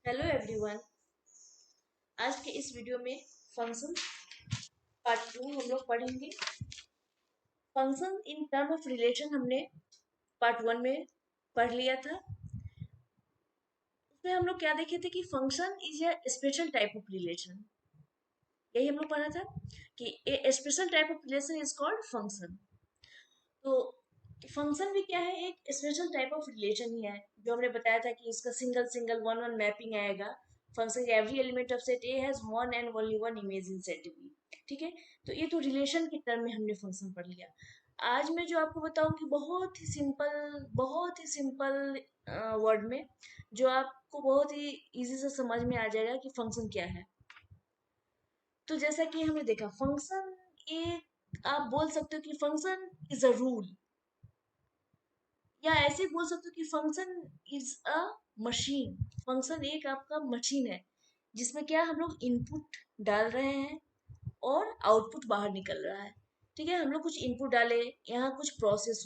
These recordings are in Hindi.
Hello everyone. आज के इस वीडियो में फंक्शन पार्ट 2 हम लोग पढ़ेंगे। Function in term of relation हमने पार्ट 1 में पढ़ लिया था। उसमें हम लोग क्या देखे थे कि function is a special type of relation. यही हम लोग पढ़ा था कि a special type of relation is called function. तो फंक्शन भी क्या है, एक स्पेशल टाइप ऑफ रिलेशन ही है। जो हमने बताया था कि इसका single single one one mapping आएगा। Function every element of set A has one and only one image in set B. ठीक है, तो ये तो रिलेशन के टर्म में हमने फंक्शन पढ़ लिया। आज मैं जो आपको बताऊंगी बहुत ही सिंपल वर्ड में, जो आपको बहुत ही इजी से समझ में आ जाएगा कि फंक्शन क्या है। तो जैसा कि हमने देखा, फंक्शन एक आप बोल सकते हो कि फंक्शन इज अ रूल, या ऐसे बोल सकते हो कि function is a machine. Function एक आपका मशीन है जिसमें क्या हम लोग इनपुट डाल रहे हैं और आउटपुट बाहर निकल रहा है। ठीक है, हम लोग कुछ इनपुट डाले, यहाँ कुछ प्रोसेस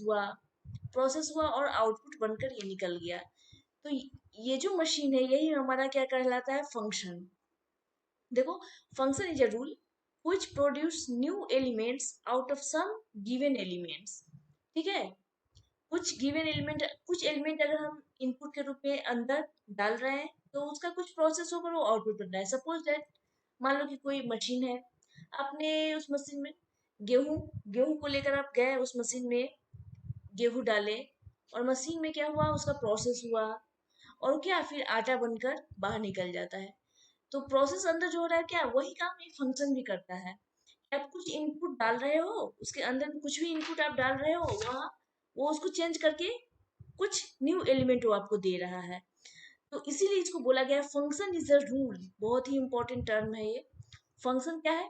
हुआ और आउटपुट बनकर ये निकल गया। तो ये जो मशीन है यही हमारा क्या कहलाता है, फंक्शन। देखो, function is a rule which produce new elements out of some given elements। ठीक है, कुछ एलिमेंट अगर हम इनपुट के रूप में अंदर डाल रहे हैं तो उसका कुछ प्रोसेस होकर वो आउटपुट बन रहा है। सपोज दैट, मान लो कि कोई मशीन है, आपने उस मशीन में गेहूं गेहूं को लेकर आप गए, उस मशीन में गेहूं डाले और मशीन में क्या हुआ, उसका प्रोसेस हुआ और क्या फिर आटा बनकर बाहर निकल जाता है। तो प्रोसेस अंदर जो हो रहा है, क्या वही काम एक फंक्शन भी करता है। आप कुछ इनपुट डाल रहे हो, उसके अंदर कुछ भी इनपुट आप डाल रहे हो, वहाँ वो उसको चेंज करके कुछ न्यू एलिमेंट वो आपको दे रहा है। तो इसीलिए इसको बोला गया है फंक्शन इज अ रूल। बहुत ही इंपॉर्टेंट टर्म है ये। फंक्शन क्या है,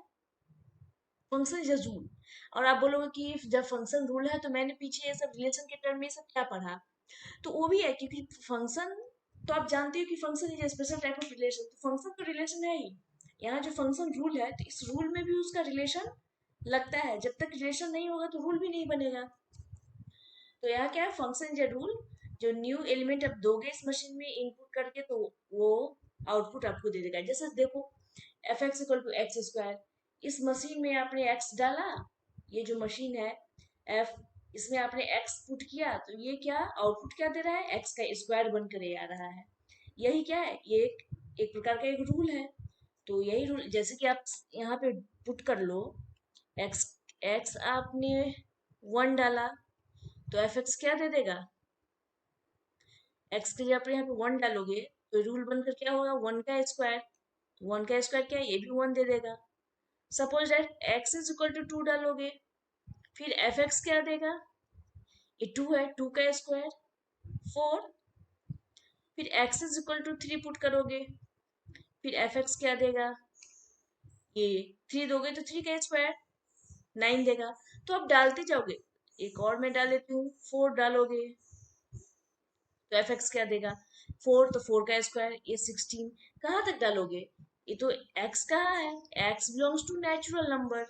फंक्शन इज अ रूल। और आप बोलोगे कि जब फंक्शन रूल है तो मैंने पीछे ये सब रिलेशन के टर्म में ये सब क्या पढ़ा। तो वो भी है, क्योंकि फंक्शन तो आप जानते हो कि function is special type of relation. तो फंक्शन तो रिलेशन है ही। यहाँ जो फंक्शन रूल है, तो इस रूल में भी उसका रिलेशन लगता है। जब तक रिलेशन नहीं होगा तो रूल भी नहीं बनेगा। तो यहाँ क्या है, फंक्शन इज अ रूल। जो न्यू एलिमेंट आप दोगे इस मशीन में इनपुट करके, तो वो आउटपुट आपको दे देगा। जैसे देखो, F x equal to x square, इस मशीन में आपने एक्स डाला, ये जो मशीन है एफ, इसमें आपने एक्स पुट किया, तो ये क्या आउटपुट क्या दे रहा है, एक्स का स्क्वायर बनकर ये आ रहा है। यही क्या है, ये एक प्रकार का एक रूल है। तो यही रूल, जैसे कि आप यहाँ पे पुट कर लो, एक्स एक्स आपने वन डाला, तो एफ एक्स क्या दे देगा, एक्स के लिए आप यहाँ पे वन डालोगे तो रूल बनकर क्या होगा, वन का स्क्वायर। वन का स्क्वायर क्या है, ये भी वन दे देगा। Suppose that X is equal to two डालोगे, फिर एफ एक्स क्या देगा, ये टू है, टू का स्क्वायर फोर। फिर X is equal to three put करोगे, फिर एफ एक्स क्या देगा, ये थ्री दोगे तो थ्री का स्क्वायर नाइन देगा। तो आप डालते जाओगे। एक और मैं डाल देती हूँ, फोर डालोगे तो एफ एक्स क्या देगा, फोर, तो फोर का स्क्वायर ये सिक्सटीन। कहाँ तक डालोगे, ये तो एक्स कहाँ है, X belongs to natural number.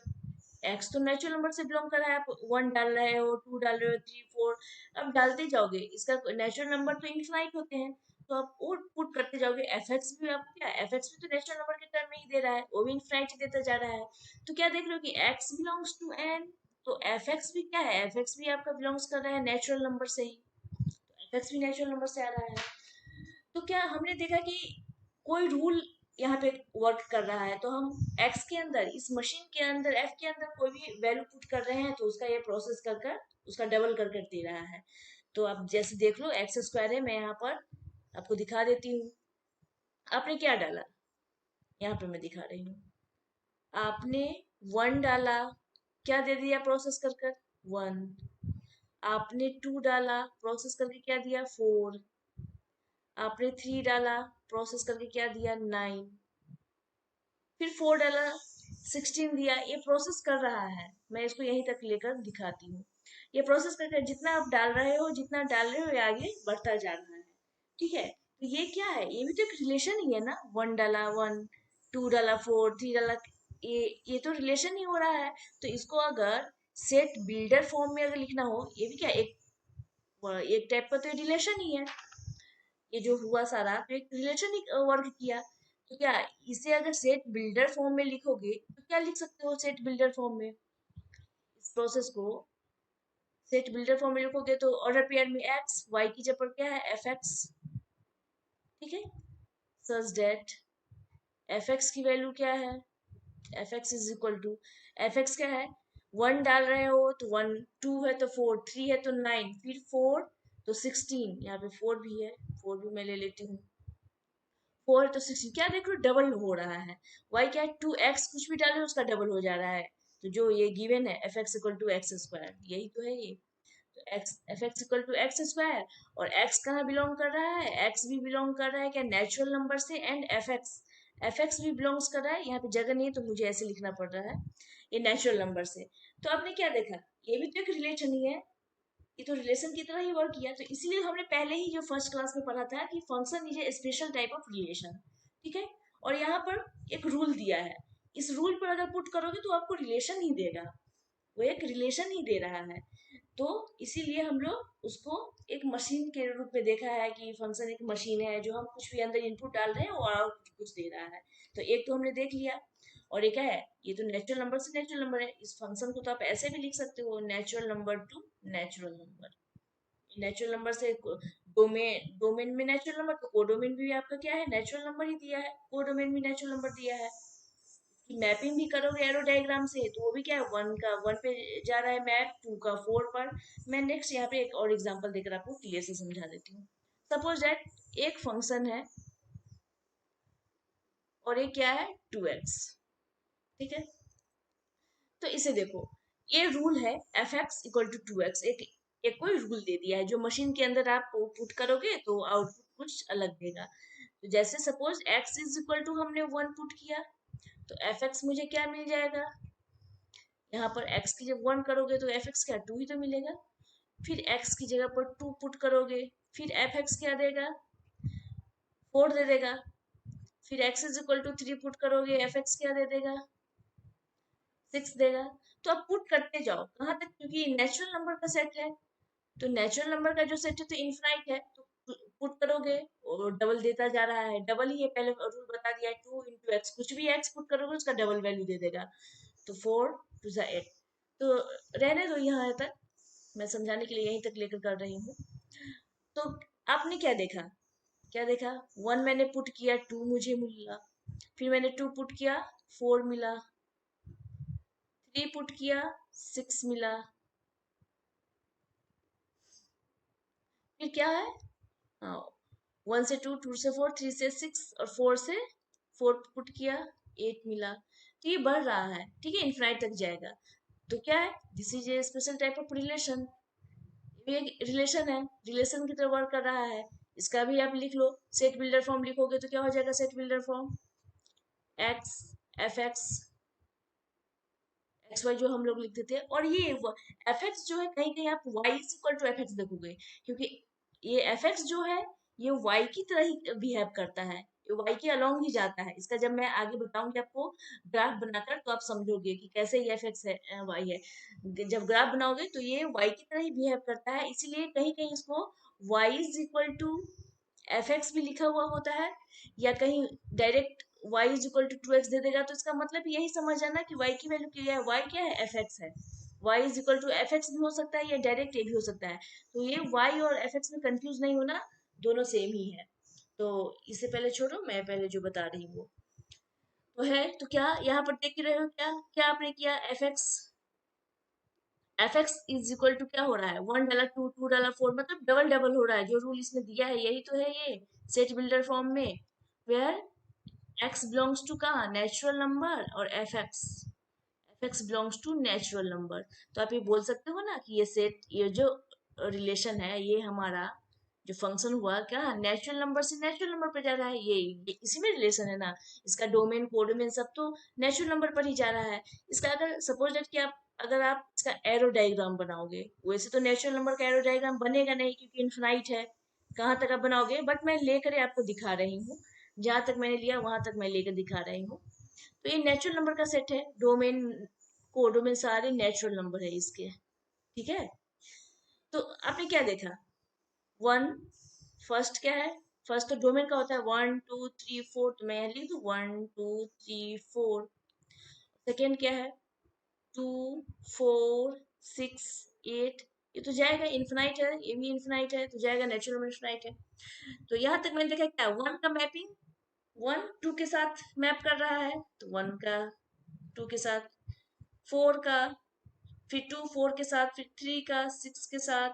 X तो नेचुरल नंबर से बिलोंग कर रहा है। आप वन डाल रहे हो, टू डाल रहे हो, थ्री फोर, अब डालते जाओगे। इसका नेचुरल नंबर तो इनफाइनाइट होते हैं, तो आप वो पुट करते जाओगे। एफ एक्स भी आपको क्या, एफ एक्स भी तो नेचुरल नंबर के टर्म में ही दे रहा है, वो भी इनफाइनाइट देता जा रहा है। तो क्या देख रहे हो कि एक्स बिलोंग्स टू एन, तो एफ एक्स भी क्या है, एफ एक्स भी आपका बिलोंग्स कर रहा है नेचुरल नंबर से ही। एक्स भी नेचुरल नंबर से आ रहा है। तो क्या हमने देखा कि कोई रूल यहाँ पे वर्क कर रहा है, तो हम एक्स के अंदर, इस मशीन के अंदर, एफ के अंदर कोई भी वैल्यू पुट कर रहे हैं तो उसका ये प्रोसेस कर कर उसका डबल कर कर दे रहा है। तो आप जैसे देख लो, एक्स स्क्वायर है, मैं यहाँ पर आपको दिखा देती हूँ। आपने क्या डाला, यहाँ पे मैं दिखा रही हूँ। आपने वन डाला, क्या दे दिया प्रोसेस कर कर, वन। आपने टू डाला, प्रोसेस करके क्या दिया, फोर। आपने थ्री डाला, प्रोसेस करके क्या दिया, नाइन। फिर फोर डाला, सिक्सटीन दिया। ये प्रोसेस कर रहा है, मैं इसको यहीं तक लेकर दिखाती हूँ। ये प्रोसेस करके जितना आप डाल रहे हो, जितना डाल रहे हो, ये आगे बढ़ता जा रहा है। ठीक है, तो ये क्या है, ये भी तो एक रिलेशन ही है ना। वन डाला वन, टू डाला फोर, थ्री डाला, ये तो रिलेशन ही हो रहा है। तो इसको अगर सेट बिल्डर फॉर्म में अगर लिखना हो, ये भी क्या एक एक टाइप का तो रिलेशन ही है। ये जो हुआ सारा तो एक रिलेशन वर्क किया। तो क्या इसे अगर सेट बिल्डर फॉर्म में लिखोगे तो क्या लिख सकते हो सेट बिल्डर फॉर्म में? इस प्रोसेस को सेट बिल्डर फॉर्म में लिखोगे तो ऑर्डर पेयर में एक्स, वाई की जगह पर क्या है एफ एक्स, ठीक है। सच दैट एफ एक्स की वैल्यू क्या है, F x is equal to, F x क्या है, 1 डाल रहे हो तो 1, 2 है तो 4, 3 है तो 9, फिर 4 तो 16, यहाँ पे 4 भी है, 4 भी मैं ले लेती हूँ। 4 तो 16, क्या देख रहे हो डबल हो रहा है। वाई क्या है, 2x कुछ भी डालो उसका डबल हो जा रहा है। तो जो ये गिवन है F x equal to x square, यही तो है ये। तो x f x equal to x square, और एक्स कहाँ बिलोंग कर रहा है, एक्स भी बिलोंग कर रहा है क्या नेचुरल नंबर से, एंड एफ एक्स भी बिलोंग्स कर रहा है, यहाँ पे जगह नहीं है तो मुझे ऐसे लिखना पड़ रहा है, ये नेचुरल नंबर से। तो आपने क्या देखा, ये भी तो एक रिलेशन ही है, ये तो रिलेशन की तरह ही वर्क किया। तो इसीलिए हमने पहले ही जो फर्स्ट क्लास में पढ़ा था कि function is a special type of relation, ठीक है। और यहाँ पर एक रूल दिया है, इस रूल पर अगर पुट करोगे तो आपको रिलेशन ही देगा, वो एक रिलेशन ही दे रहा है। तो इसीलिए हम लोग उसको एक मशीन के रूप में देखा है कि फंक्शन एक मशीन है जो हम कुछ भी अंदर इनपुट डाल रहे हैं और आउटपुट कुछ दे रहा है। तो एक तो हमने देख लिया। और ये क्या है, ये तो नेचुरल नंबर से नेचुरल नंबर है, इस फंक्शन को तो आप ऐसे भी लिख सकते हो natural number to natural number. Natural number से डोमेन, डोमेन में नेचुरल नंबर, तो कोडोमेन भी आपका क्या है नेचुरल नंबर ही दिया है, कोडोमेन भी नेचुरल नंबर दिया है। मैपिंग भी करोगे एरो डायग्राम से तो वो भी क्या है, 1 का 1 पे जा रहा है मैप, 2 का 4 पर। मैं नेक्स्ट यहाँ पे एक और एग्जांपल देकर आपको क्लियर से समझा देती हूँ। सपोज दैट एक फंक्शन है और ये क्या है 2x, ठीक है। तो इसे देखो, ये रूल है F x equal to 2x, एक कोई रूल दे दिया है जो मशीन के अंदर आप पुट करोगे तो आउटपुट कुछ अलग देगा। तो जैसे suppose x is equal to हमने 1 पुट किया तो एफ एक्स मुझे क्या मिल जाएगा, यहाँ पर x की जब 1 करोगे तो एफ एक्स क्या 2 ही तो मिलेगा। फिर x की जगह पर 2 पुट करोगे, फिर एफ एक्स क्या देगा 4 दे देगा। फिर x is equal to 3 put करोगे, एफ एक्स क्या दे देगा 6 देगा। तो आप पुट करते जाओ कहाँ तक, क्योंकि नेचुरल नंबर का सेट है, तो नेचुरल नंबर का जो सेट है तो इनफाइनाइट है, तो पुट करोगे और डबल देता जा रहा है, डबल ही है, पहले रूल बता दिया है 2 इंटू एक्स, कुछ भी एक्स पुट करोगे उसका डबल वैल्यू दे देगा। तो 4 टू ज़ा 8। तो रहने दो यहाँ तक, मैं समझाने के लिए यहीं तक लेकर कर रही हूँ। तो आपने क्या देखा, क्या देखा, 1 मैंने पुट किया 2 मुझे मिला, फिर मैंने 2 पुट किया 4 मिला, 3 पुट किया 6 मिला, फिर क्या है, हाँ 1 से 2, 2 से 4, 3 से 6 और 4 से 4 पुट किया 8 मिला। तो ये बढ़ रहा है, ठीक है, इनफाइनाइट तक जाएगा। तो क्या है, this is a special type of relation, ये एक रिलेशन है, रिलेशन की तरह वर्क कर रहा है। इसका भी आप लिख लो, सेट बिल्डर फॉर्म लिखोगे तो क्या हो जाएगा set builder form, x f x x y जो हम लोग लिखते थे, और ये एफ एक्स जो है कहीं कहीं आप y is equal to F x देखोगे, क्योंकि ये एफ एक्स जो है ये वाई की तरह ही बिहेव करता है, ये वाई के अलोंग ही जाता है। इसका जब मैं आगे बताऊंगी आपको ग्राफ बनाकर तो आप समझोगे कि कैसे ये एफ एक्स है वाई है। जब ग्राफ बनाओगे तो ये वाई की तरह ही बिहेव करता है, इसीलिए कहीं कहीं इसको y is equal to F x भी लिखा हुआ होता है, या कहीं direct y is equal to 2x दे देगा, तो इसका मतलब यही समझ जाना कि y की वैल्यू क्या है, y क्या है एफ एक्स है। y is equal to F x भी हो सकता है या डायरेक्ट ये भी हो सकता है। तो ये y और एफ एक्स में कंफ्यूज नहीं होना, दोनों सेम ही है। तो इससे पहले छोड़ो, मैं पहले जो बता रही हूँ वो तो है। तो क्या यहाँ पर देख रहे हो, क्या क्या आपने किया, f x is equal to क्या हो रहा है 1 डाला 2, 2 डाला 4, मतलब डबल डबल हो रहा है, जो रूल इसने दिया है यही तो है ये सेट बिल्डर फॉर्म में, वेयर x बिलोंग्स टू कहाँ नेचुरल नंबर, और f x belongs to natural number. तो आप ये बोल सकते हो ना कि ये सेट, ये जो रिलेशन है ये हमारा जो फंक्शन हुआ क्या नेचुरल नंबर से नेचुरल नंबर पर जा रहा है, ये इसी में रिलेशन है ना। इसका डोमेन कोडोमेन सब तो नेचुरल नंबर पर ही जा रहा है। इसका अगर सपोज दैट कि आप अगर आप इसका एरो डायग्राम बनाओगे, वैसे तो नेचुरल नंबर का एरो डायग्राम बनेगा नहीं क्योंकि इनफिनाइट है, कहाँ तक आप बनाओगे, बट मैं लेकर आपको दिखा रही हूँ, जहां तक मैंने लिया वहां तक मैं लेकर दिखा रही हूँ। तो ये नेचुरल नंबर का सेट है, डोमेन कोडोमेन सारे नेचुरल नंबर है इसके, ठीक है। तो आपने क्या देखा, 1 फर्स्ट क्या है फर्स्ट तो डोमेन का होता है 1 2 3 4, तो मैं यहाँ लिख दूँ 1 2 3 4। सेकेंड क्या है 2 4 6 8, ये तो जाएगा, इन्फिनाइट है, ये भी इन्फिनाइट है तो जाएगा, नेचुरल नंबर इन्फिनाइट है। तो यहाँ तक मैंने देखा क्या 1 का मैपिंग 1 2 के साथ मैप कर रहा है, तो 1 का 2 के साथ, 4 का फिर 2 4 के साथ, फिर 3 का 6 के साथ,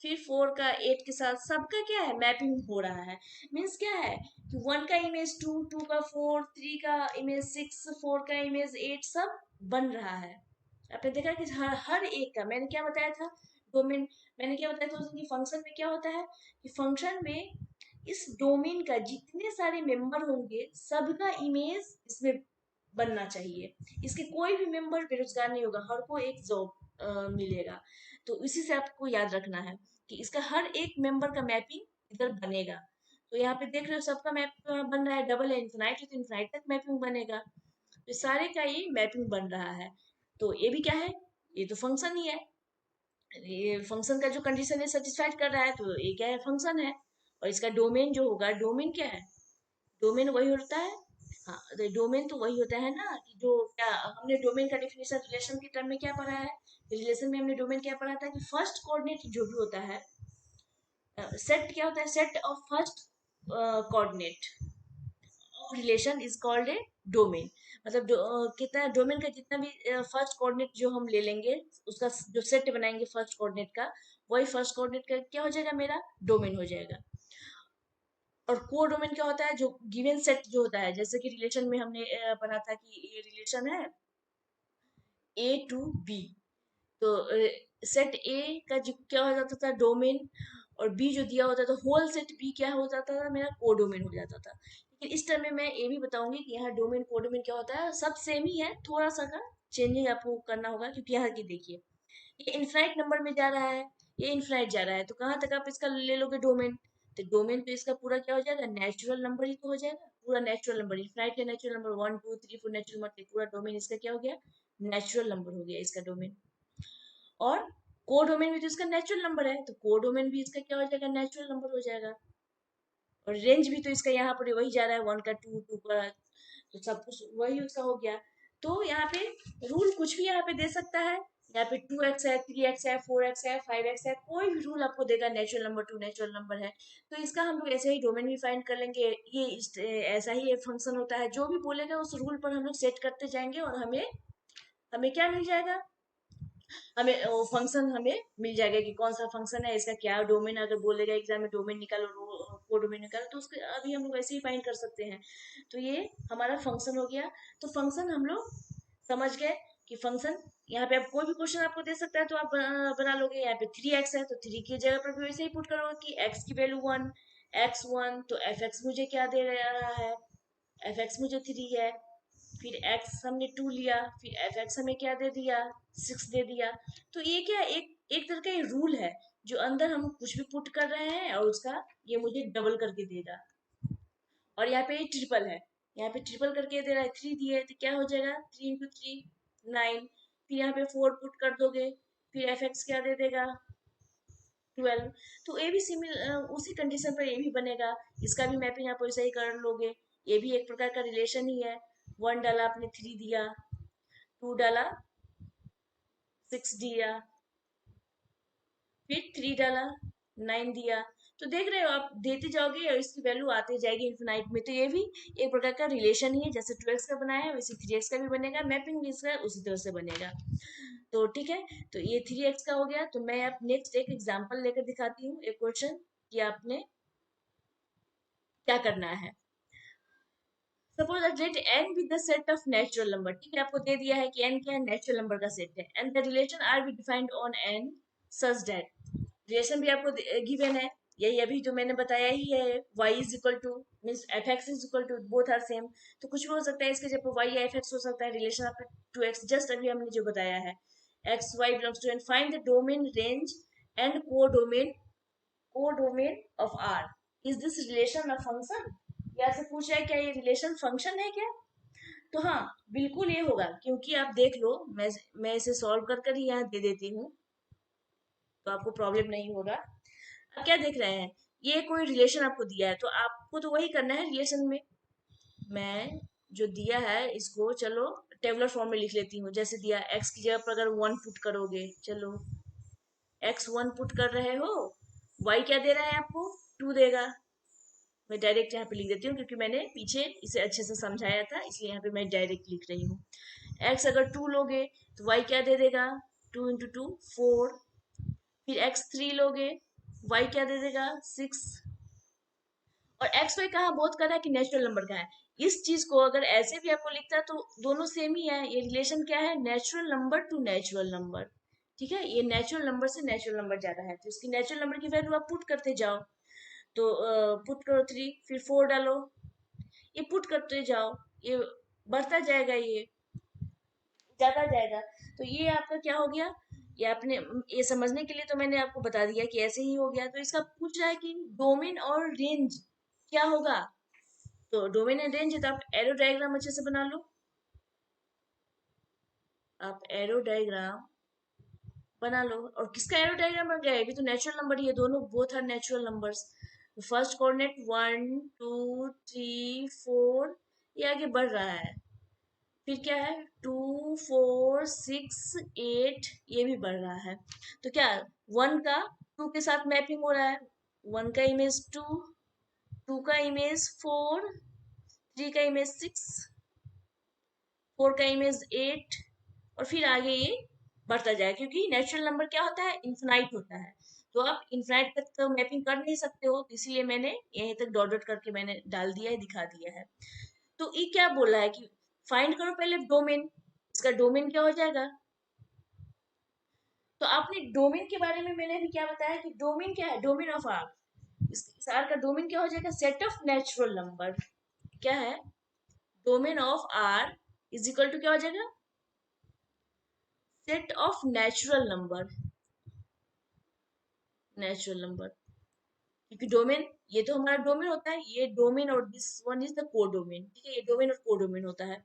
फिर 4 का 8 के साथ, सबका क्या है मैपिंग हो रहा है। मीन्स क्या है कि 1 का इमेज 2, 2 का 4, 3 का इमेज 6, 4 का इमेज 8, सब बन रहा है। आपने देखा कि हर एक का, मैंने क्या बताया था डोमेन, मैंने क्या बताया था कि फंक्शन में क्या होता है कि फंक्शन में इस डोमेन का जितने सारे मेंबर होंगे सबका इमेज इसमें बनना चाहिए। इसके कोई भी मेंबर बेरोजगार नहीं होगा, हर को एक जॉब मिलेगा। तो इसी से आपको याद रखना है कि इसका हर एक मेंबर का मैपिंग इधर बनेगा। तो यहाँ पे देख रहे हो सबका मैप बन रहा है, डबल है इन्फिनाइट है तो इन्फिनाइट तक मैपिंग बनेगा, तो सारे का ये मैपिंग बन रहा है। तो ये भी क्या है, ये तो फंक्शन ही है, ये फंक्शन का जो कंडीशन है सेटिस्फाइड कर रहा है, तो ये क्या है फंक्शन है। और इसका डोमेन जो होगा, डोमेन क्या है, डोमेन वही होता है, हाँ तो डोमेन तो वही होता है ना कि जो क्या हमने डोमेन का डेफिनेशन रिलेशन के टर्म में क्या पढ़ा है, रिलेशन में हमने डोमेन क्या पढ़ा था कि फर्स्ट कोऑर्डिनेट जो भी होता है, सेट क्या होता है, set of first coordinate of relation is called a domain. मतलब कितना डोमेन का जितना भी फर्स्ट कोऑर्डिनेट जो हम ले लेंगे, उसका जो सेट बनाएंगे फर्स्ट कोऑर्डिनेट का, वही फर्स्ट कोऑर्डिनेट का क्या हो जाएगा, मेरा डोमेन हो जाएगा। और को डोमेन क्या होता है, जो गिवन सेट जो होता है, जैसे कि रिलेशन में हमने पढ़ा था कि ये रिलेशन है ए टू बी, तो सेट ए का जो क्या हो जाता था डोमेन, और बी जो दिया होता था होल सेट बी क्या हो जाता था, मेरा कोडोमेन हो जाता था। लेकिन इस टर्म में मैं ये भी बताऊंगी कि यहाँ डोमेन कोडोमेन क्या होता है, सब सेम ही है, थोड़ा सा का चेंजिंग आपको करना होगा, क्योंकि यहाँ की देखिए ये इनफाइनाइट नंबर में जा रहा है, ये इनफाइनाइट जा रहा है, तो कहाँ तक आप इसका ले लोगे डोमेन, तो डोमेन तो इसका पूरा क्या हो जाएगा, नेचुरल नंबर ही तो हो जाएगा, पूरा नेचुरल नंबर, इनफाइनाइट का नेचुरल नंबर 1 2 3 4 नेचुरल नंबर, पूरा डोमेन इसका क्या हो गया, नेचुरल नंबर हो गया इसका डोमेन। और कोडोमेन भी तो इसका नेचुरल नंबर है, तो कोडोमेन भी इसका क्या हो जाएगा, नेचुरल नंबर हो जाएगा। और रेंज भी तो इसका यहाँ पर वही जा रहा है, 1 का 2 2 का, तो सब कुछ वही उसका हो गया। तो यहाँ पे रूल कुछ भी यहाँ पे दे सकता है, यहाँ पे 2x है, 3x है, 4x है, 5x है, कोई भी रूल आपको देगा, नेचुरल नंबर 2 नेचुरल नंबर है, तो इसका हम लोग ऐसे ही डोमेन भी फाइंड कर लेंगे। ये ऐसा ही एक फंक्शन होता है, जो भी बोलेगा उस रूल पर हम लोग सेट करते जाएंगे, और हमें हमें क्या मिल जाएगा, हमें वो फंक्शन हमें मिल जाएगा कि कौन सा फंक्शन है, इसका क्या डोमेन, अगर बोलेगा एग्जाम में डोमेन निकालो, को डोमेन निकालो, तो उसके अभी हम लोग ऐसे ही फाइंड कर सकते हैं। तो ये हमारा फंक्शन हो गया। तो फंक्शन हम लोग समझ गए कि फंक्शन, यहाँ पे आप कोई भी क्वेश्चन आपको दे सकता है तो आप बना लोगे। यहाँ पे 3x है तो 3 की जगह पर भी वैसे ही पुट करोगे कि x की वैल्यू 1, x1, तो fx मुझे क्या दे रहा है, fx मुझे 3 है, फिर x हमने 2 लिया, फिर fx हमें क्या दे दिया, 6 दे दिया। तो ये क्या एक एक तरह का ये रूल है, जो अंदर हम कुछ भी पुट कर रहे हैं और उसका ये मुझे डबल करके देगा। और यहाँ पे ट्रिपल है, यहाँ पे ट्रिपल करके दे रहा है, 3 दिए है तो क्या हो जाएगा, 3 इंटू 3 9, फिर यहाँ पे 4 पुट कर दोगे, फिर एफ एक्स क्या दे देगा 12। तो ये भी उसी कंडीशन पर ये भी बनेगा, इसका भी मैपिंग आप वैसे ही कर लोगे। ये भी एक प्रकार का रिलेशन ही है, 1 डाला आपने 3 दिया, 2 डाला 6 दिया, फिर 3 डाला 9 दिया। तो देख रहे हो आप देते जाओगे और इसकी वैल्यू आती जाएगी इन्फिनाइट में। तो ये भी एक प्रकार का रिलेशन ही है, जैसे 2x का बनाया है वैसे 3x का भी बनेगा, मैपिंग भी इसका उसी तरह से बनेगा। तो ठीक है, तो ये 3x का हो गया। तो मैं अब नेक्स्ट एक एग्जांपल लेकर दिखाती हूँ, एक क्वेश्चन कि आपने क्या करना है। Suppose let n be the set of natural number, ठीक है, आपको दे दिया है कि n क्या है, नेचुरल नंबर का सेट है, and the relation R be defined on n such that, relation भी आपको गिवन है, यही अभी जो मैंने बताया ही है, y is equal to means f x is equal to both are same, तो कुछ भी हो सकता है इसके जब y या एफ एक्स हो सकता है, रिलेशन आपका 2x जस्ट अभी हमने जो बताया है, x y belongs to n, find the domain range and codomain of R, is this relation a function, या से पूछ रहा है क्या ये रिलेशन फंक्शन है क्या। तो हाँ बिल्कुल ये होगा, क्योंकि आप देख लो, मैं इसे सॉल्व कर ही यहाँ दे देती हूँ, तो आपको प्रॉब्लम नहीं होगा। अब क्या देख रहे हैं ये कोई रिलेशन आपको दिया है तो आपको तो वही करना है रिलेशन में। मैं जो दिया है इसको चलो टेबुलर फॉर्म में लिख लेती हूँ। जैसे दिया x की जगह पर अगर 1 पुट करोगे, चलो x 1 पुट कर रहे हो, y क्या दे रहा है आपको, 2 देगा। मैं डायरेक्ट यहाँ पे लिख देती हूँ क्योंकि मैंने पीछे इसे अच्छे से समझाया था, इसलिए यहाँ पे मैं डायरेक्ट लिख रही हूँ। x अगर 2 लोगे तो y क्या दे देगा, 2 इंटू 2 4। फिर x 3 लोगे, y क्या दे देगा, 6। और एक्स वाई कहाँ बोथ कर रहा है कि नेचुरल नंबर का है। इस चीज को अगर ऐसे भी आपको लिखता है तो दोनों सेम ही है। ये रिलेशन क्या है, natural number to natural number. ठीक है, ये नेचुरल नंबर से नेचुरल नंबर ज्यादा है तो इसकी नेचुरल नंबर की वैल्यू आप पुट करते जाओ। तो पुट करो 3, फिर 4 डालो, ये पुट करते जाओ, ये बढ़ता जाएगा, ये ज्यादा जाएगा। तो ये आपका क्या हो गया, ये आपने ये समझने के लिए तो मैंने आपको बता दिया कि ऐसे ही हो गया। तो इसका पूछ रहा है कि डोमेन और रेंज क्या होगा। तो डोमेन एंड रेंज है तो आप एरो डायग्राम अच्छे से बना लो। आप एरो डायग्राम बना लो। और किसका एरो डायग्राम बन गया है, अभी तो नेचुरल नंबर ही है, दोनों both are natural numbers. First coordinate 1 2 3 4, ये आगे बढ़ रहा है। फिर क्या है, 2 4 6 8, ये भी बढ़ रहा है। तो क्या 1 का 2 के साथ मैपिंग हो रहा है, 1 का इमेज 2, 2 का इमेज 4, 3 का इमेज 6, 4 का इमेज 8, और फिर आगे ये बढ़ता जाए क्योंकि नेचुरल नंबर क्या होता है, इन्फिनाइट होता है। तो आप इन्फिनाइट तक तो मैपिंग कर नहीं सकते हो, तो इसीलिए मैंने यहीं तक डॉट डॉट करके मैंने डाल दिया है, दिखा दिया है। तो ये क्या बोला है कि फाइंड करो पहले डोमेन, इसका डोमेन क्या हो जाएगा। तो आपने डोमेन के बारे में मैंने अभी क्या बताया कि डोमेन क्या है, डोमेन ऑफ आर। इस आर का डोमेन क्या हो जाएगा, सेट ऑफ नेचुरल नंबर। क्या है, domain of R is equal to क्या हो जाएगा, set of natural number. Natural number, क्योंकि डोमेन, ये तो हमारा डोमेन होता है, ये डोमेन और this one is the codomain. ठीक है, ये डोमेन और कोडोमेन होता है।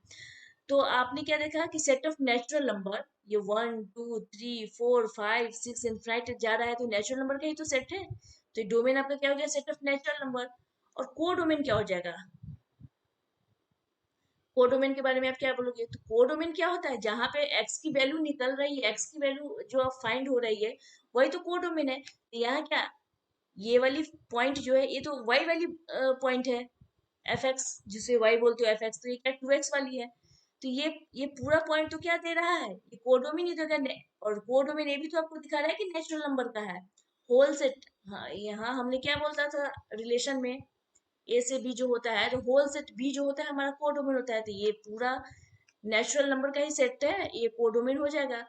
तो आपने क्या देखा कि सेट ऑफ नेचुरल नंबर, ये 1 2 3 4 5 6 इनफाइनाइट जा रहा है तो नेचुरल नंबर का ही तो सेट है। तो ये डोमेन आपका क्या हो गया, सेट ऑफ नेचुरल नंबर। और कोडोमेन क्या हो जाएगा, कोडोमेन के बारे में आप क्या बोलोगे, तो कोडोमेन क्या होता है, जहां पे एक्स की वैल्यू निकल रही है, एक्स की वैल्यू जो आप फाइंड हो रही है, वही तो कोडोमेन है। तो यहाँ क्या, ये वाली पॉइंट जो है ये तो वाई वाली पॉइंट है, एफ एक्स जिसे वाई बोलते हो, एफ एक्स, तो ये क्या 2x वाली है। तो ये पूरा पॉइंट तो क्या दे रहा है, ये कोडोमिन ही देगा। और कोडोमिन ये भी तो आपको दिखा रहा है कि नेचुरल नंबर का है, होल सेट। हाँ, यहाँ हमने क्या बोलता था रिलेशन में, ए से बी जो होता है, तो होल सेट बी जो होता है हमारा कोडोमिन होता है। तो ये पूरा नेचुरल नंबर का ही सेट है, ये कोडोमिन हो जाएगा।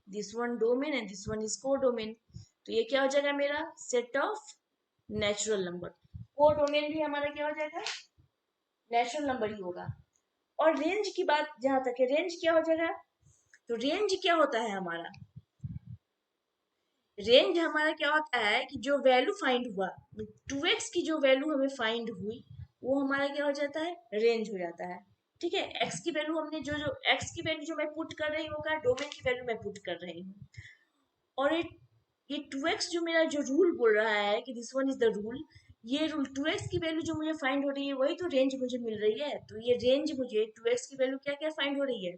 This one domain and this one is codomain. तो ये क्या हो जाएगा मेरा, set of natural number. Codomain भी हमारा क्या हो जाएगा, नेचुरल नंबर ही होगा। और रेंज की बात जहां तक है, रेंज क्या हो जाएगा, तो रेंज क्या होता है हमारा, रेंज हमारा क्या होता है कि जो वैल्यू फाइंड हुआ, 2x की जो वैल्यू हमें फाइंड हुई, वो हमारा क्या हो जाता है, रेंज हो जाता है। ठीक है, x की वैल्यू हमने जो जो x की वैल्यू जो मैं पुट कर रही हूँ, डोमेन की वैल्यू मैं पुट कर रही हूँ। और ये 2x जो मेरा जो रूल बोल रहा है कि this one is the rule, ये रूल 2x की वैल्यू जो मुझे फाइंड हो रही है वही तो रेंज मुझे मिल रही है। तो ये रेंज मुझे 2x की वैल्यू क्या क्या फाइंड हो रही है,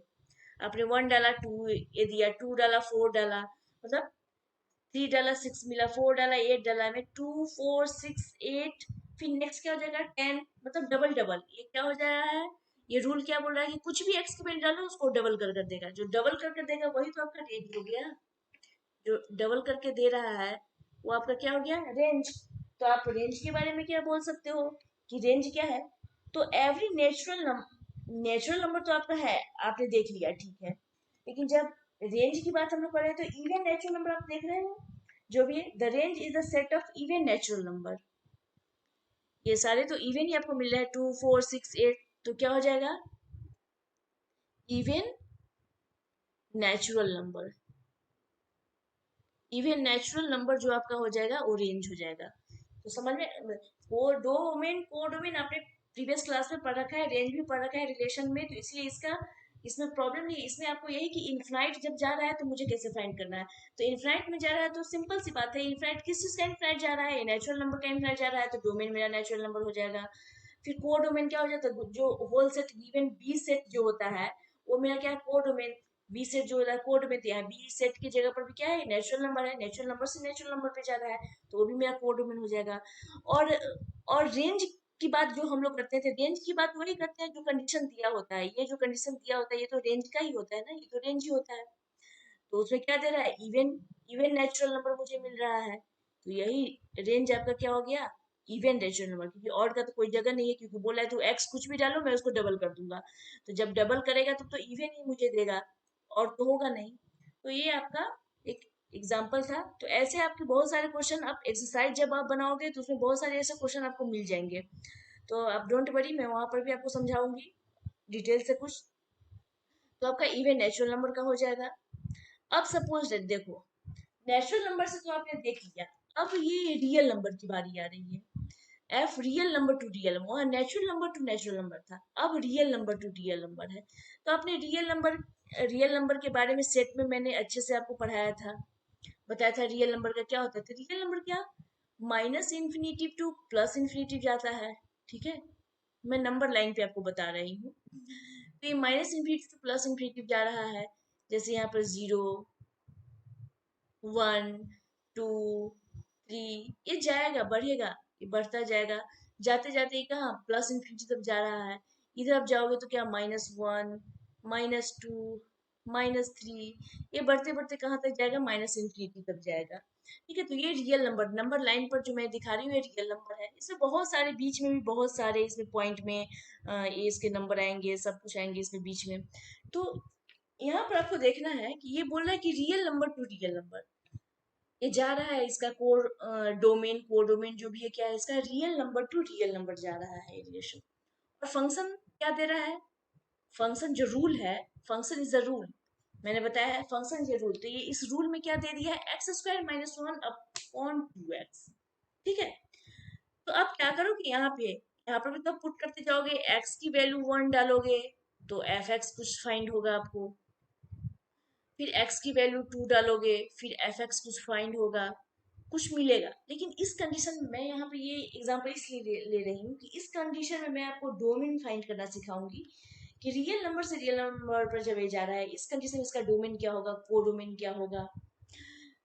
आपने 1 डाला 2 ये दिया, 2 डाला 4 डाला, मतलब 3 डाला 6 मिला, 4 डाला 8 डाला, में 2 4 6 8, फिर नेक्स्ट क्या हो जाएगा 10, मतलब डबल डबल। ये क्या हो जा रहा है, ये रूल क्या बोल रहा है कि कुछ भी एक्स की वैल्यू डालो उसको डबल कर कर देगा, जो डबल कर कर देगा वही तो आपका रेंज हो गया। जो डबल करके दे रहा है वो आपका क्या हो गया, रेंज। तो आप रेंज के बारे में क्या बोल सकते हो कि रेंज क्या है, तो every natural number, natural number तो आपका है, आपने देख लिया ठीक है। लेकिन जब रेंज की बात हम लोग कर रहे हैं तो इवन नेचुरल नंबर आप देख रहे हो, जो भी है, the range is the set of even natural number. ये सारे तो इवन ही आपको मिल रहा है, 2 4 6 8, तो क्या हो जाएगा, even natural number. Even natural number जो आपका हो जाएगा वो रेंज हो जाएगा। तो समझ में, वो डोमेन कोडोमेन आपने प्रीवियस क्लास में पढ़ रखा है, रेंज भी पढ़ रखा है रिलेशन में, तो इसलिए इसका इसमें प्रॉब्लम नहीं है, इसमें आपको यही कि इन्फिनाइट जब जा रहा है तो मुझे कैसे फाइंड करना है। तो इन्फिनाइट में जा रहा है तो सिंपल सी बात है, इन्फिनाइट किस चीज का इन्फिनाइट जा रहा है, नेचुरल नंबर का इन्फिनाइट जा रहा है, तो डोमेन मेरा नेचुरल नंबर हो जाएगा। फिर को डोमेन क्या हो जाता है, जो whole set given B set जो होता है वो मेरा क्या है, को डोमेन। बी सेट जो होता है को डोमेन, तो यहाँ बी सेट की जगह पर भी क्या है, नेचुरल नंबर है, नेचुरल नंबर से नेचुरल नंबर पे जा रहा है, तो वो भी मेरा को डोमेन हो जाएगा। और और रेंज की बात जो हम लोग करते थे, रेंज की बात वही करते हैं जो कंडीशन दिया होता है, ये जो कंडीशन दिया होता है ये तो रेंज का ही होता है ना, ये तो रेंज ही होता है। तो उसमें क्या दे रहा है, इवन इवन नेचुरल नंबर मुझे मिल रहा है, तो यही रेंज आपका क्या हो गया, इवन नेचुरल नंबर, क्योंकि और का तो कोई जगह नहीं है, क्योंकि बोला है तो एक्स कुछ भी डालो मैं उसको डबल कर दूंगा, तो जब डबल करेगा तो इवन ही मुझे देगा, और तो होगा नहीं। तो ये आपका एक एग्जाम्पल था। तो ऐसे आपके बहुत सारे क्वेश्चन, आप एक्सरसाइज जब आप बनाओगे तो उसमें बहुत सारे ऐसे क्वेश्चन आपको मिल जाएंगे। तो आप डोंट वरी, मैं वहां पर भी आपको समझाऊंगी डिटेल से कुछ। तो आपका इवन नेचुरल नंबर का हो जाएगा। अब सपोज दैट देखो, नेचुरल नंबर से तो आपने देख लिया, अब ये रियल नंबर की बारी आ रही है। F real number to real number, वहाँ natural number to natural number था, अब real number to real number है। तो आपने रियल नंबर के बारे में सेट में मैंने अच्छे से आपको पढ़ाया था, बताया था रियल नंबर का क्या होता है। तो रियल नंबर क्या, minus infinitive two plus infinitive जाता है, ठीक है। मैं नंबर लाइन पे आपको बता रही हूँ। तो ये minus infinitive two plus infinitive जा रहा है, जैसे यहाँ पर 0, 1, 2, 3, ये जाएगा बढ़ेगा, ये बढ़ता जाएगा, जाते जाते ये कहाँ प्लस इन्फिनिटी तक जा रहा है। इधर आप जाओगे तो क्या, -1, -2, -3, ये बढ़ते बढ़ते कहाँ तक जाएगा, माइनस इन्फिनिटी तक जाएगा। ठीक है, तो ये रियल नंबर, नंबर लाइन पर जो मैं दिखा रही हूँ ये रियल नंबर है। इसमें बहुत सारे बीच में भी बहुत सारे इसमें पॉइंट में ये इसके नंबर आएंगे, सब कुछ आएंगे इसमें बीच में। तो यहाँ पर आपको देखना है कि ये बोल रहा है कि real number to real number, ये जा रहा है, इसका कोर डोमेन जो भी है क्या है, इसका real number to real number जा रहा है रिलेशन। और फंक्शन क्या दे रहा है, फंक्शन जो रूल है, फंक्शन इज अ रूल, मैंने बताया है फंक्शन ये रूल, तो ये इस रूल में क्या दे दिया है, x² - 1/2x। ठीक है, तो आप क्या करोगे, यहाँ पर भी तो पुट करते जाओगे, x की वैल्यू 1 डालोगे तो एफ एक्स कुछ फाइंड होगा आपको, फिर x की वैल्यू 2 डालोगे फिर एफ एक्स कुछ फाइंड होगा, कुछ मिलेगा। लेकिन इस कंडीशन में, मैं यहाँ पे ये एग्जांपल इसलिए ले रही हूँ कि इस कंडीशन में मैं आपको डोमेन फाइंड करना सिखाऊंगी, कि रियल नंबर से रियल नंबर पर जब ये जा रहा है, इस कंडीशन में इसका डोमेन क्या होगा, को डोमेन क्या होगा।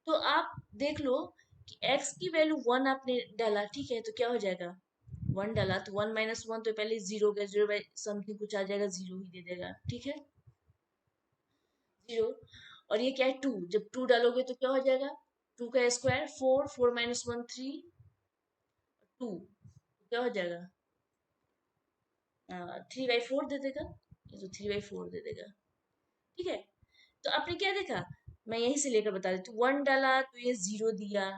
तो आप देख लो कि x की वैल्यू 1 आपने डाला, ठीक है, तो क्या हो जाएगा, 1 डाला तो 1 - 1 तो पहले 0 हो गया, 0 बाई समथिंग कुछ आ जाएगा, 0 ही दे देगा, ठीक है, 0। और ये क्या है, 2, जब 2 डालोगे तो क्या हो जाएगा, 2 का स्क्वायर 4, 4 - 1 3, 2, क्या हो जाएगा, 3/4 दे देगा, ये तो 3/4 दे देगा। ठीक है, तो आपने क्या देखा, मैं यहीं से लेकर बता देती हूँ, 1 डाला तो ये 0 दिया,